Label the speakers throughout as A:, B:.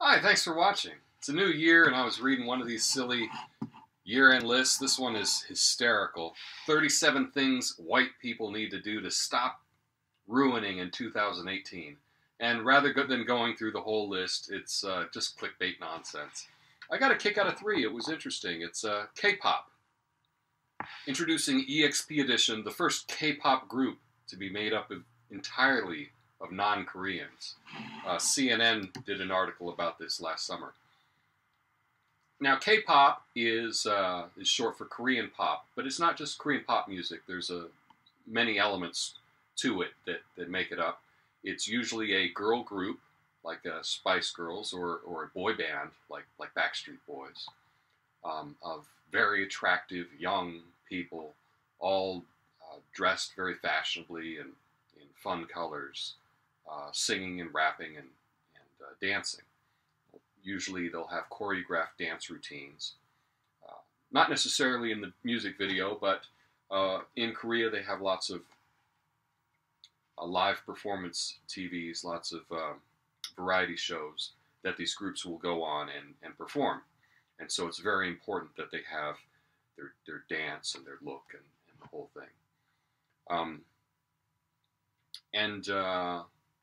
A: Hi, thanks for watching. It's a new year, and I was reading one of these silly year-end lists. This one is hysterical. 37 things white people need to do to stop ruining in 2018. And rather than going through the whole list, it's just clickbait nonsense. I got a kick out of 3. It was interesting. It's K-pop. Introducing EXP Edition, the first K-pop group to be made up entirely of non-Koreans. CNN did an article about this last summer. Now, K-pop is short for Korean pop, but it's not just Korean pop music. There's many elements to it that make it up. It's usually a girl group, like Spice Girls, or a boy band, like Backstreet Boys, of very attractive young people, all dressed very fashionably and in fun colors, singing and rapping and dancing. Usually they'll have choreographed dance routines. Not necessarily in the music video, but in Korea they have lots of live performance TVs, lots of variety shows that these groups will go on and perform. And so it's very important that they have their dance and their look and the whole thing.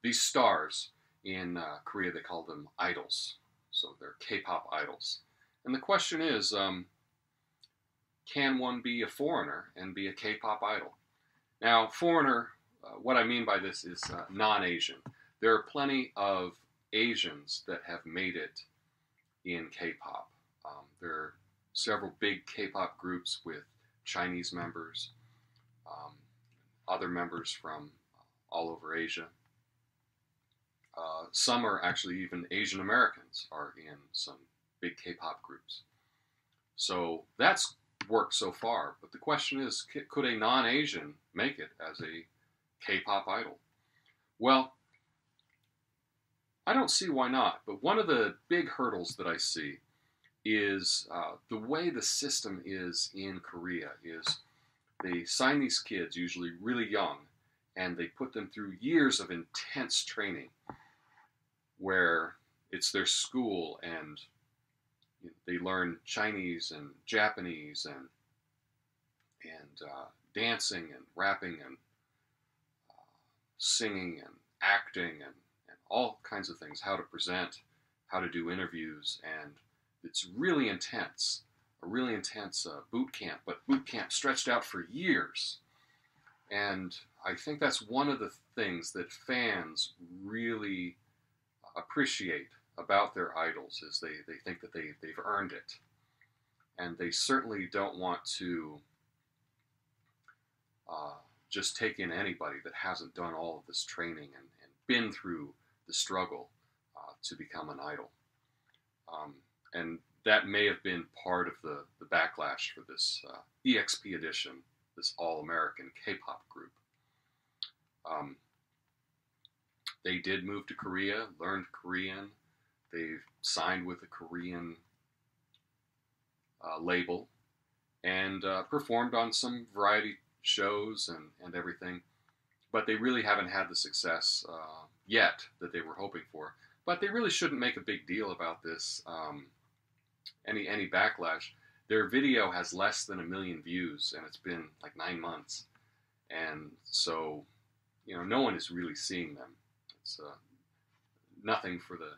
A: These stars in Korea, they call them idols. So they're K-pop idols. And the question is, can one be a foreigner and be a K-pop idol? Now, foreigner, what I mean by this is non-Asian. There are plenty of Asians that have made it in K-pop. There are several big K-pop groups with Chinese members, other members from all over Asia. Some are actually even Asian Americans are in some big K-pop groups. So that's worked so far. But the question is, could a non-Asian make it as a K-pop idol? Well, I don't see why not. But one of the big hurdles that I see is the way the system is in Korea is they sign these kids, usually really young, and they put them through years of intense training where it's their school and they learn Chinese and Japanese and dancing and rapping and singing and acting and all kinds of things, how to present, how to do interviews, and it's really intense, a really intense boot camp, but boot camp stretched out for years. And I think that's one of the things that fans really appreciate about their idols is they think that they've earned it. And they certainly don't want to just take in anybody that hasn't done all of this training and been through the struggle to become an idol. And that may have been part of the backlash for this EXP edition, this all-American K-pop group. They did move to Korea, learned Korean. They've signed with a Korean label and performed on some variety shows and everything. But they really haven't had the success yet that they were hoping for. But they really shouldn't make a big deal about this, any backlash. Their video has less than 1 million views, and it's been like 9 months. And so, no one is really seeing them. It's nothing for the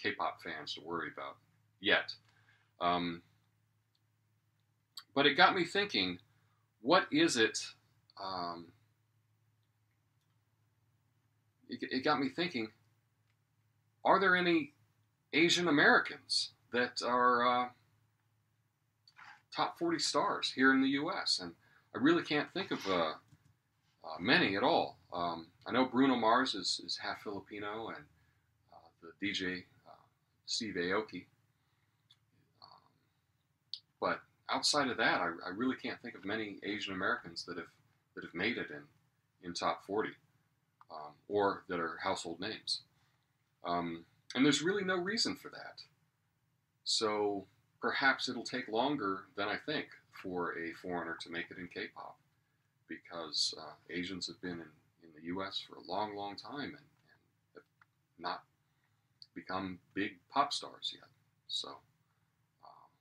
A: K-pop fans to worry about yet. But it got me thinking, what is it? It got me thinking, are there any Asian Americans that are top 40 stars here in the U.S.? And I really can't think of many at all. I know Bruno Mars is half Filipino, and the DJ Steve Aoki. But outside of that, I really can't think of many Asian Americans that have made it in top 40 or that are household names. And there's really no reason for that. So perhaps it'll take longer than I think for a foreigner to make it in K-pop, because Asians have been in the U.S. for a long, long time and have not become big pop stars yet. So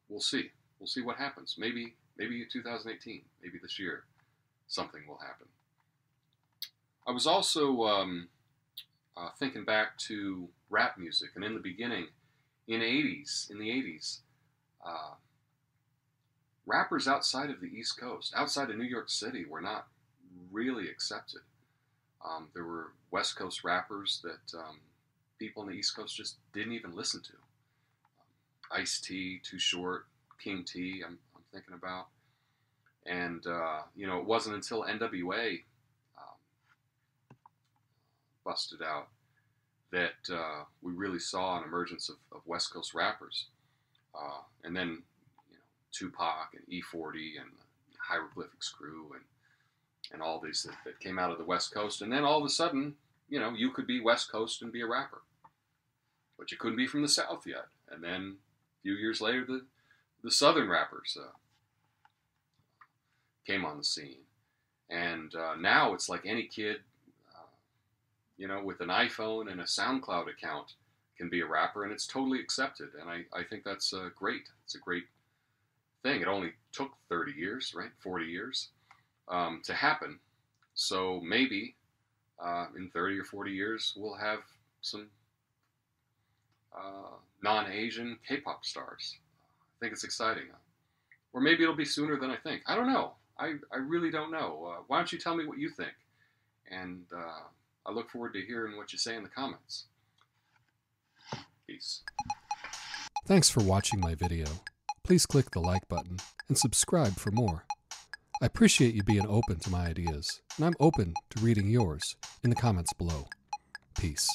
A: we'll see. We'll see what happens. Maybe in 2018, maybe this year, something will happen. I was also thinking back to rap music, and in the beginning, in the 80s, rappers outside of the East Coast, outside of New York City, were not really accepted. There were West Coast rappers that people on the East Coast just didn't even listen to. Ice-T, Too Short, King T, I'm thinking about. And, it wasn't until NWA busted out that we really saw an emergence of West Coast rappers. And then, Tupac and E40 and the Hieroglyphics crew and all these that came out of the West Coast. And then all of a sudden, you could be West Coast and be a rapper. But you couldn't be from the South yet. And then a few years later, the Southern rappers came on the scene. And now it's like any kid, with an iPhone and a SoundCloud account can be a rapper, and it's totally accepted. And I think that's great. It's a great thing. It only took 30 years, right? 40 years to happen. So maybe in 30 or 40 years, we'll have some non-Asian K-pop stars. I think it's exciting. Or maybe it'll be sooner than I think. I don't know. I really don't know. Why don't you tell me what you think? And I look forward to hearing what you say in the comments. Peace.
B: Thanks for watching my video. Please click the like button and subscribe for more. I appreciate you being open to my ideas, and I'm open to reading yours in the comments below. Peace.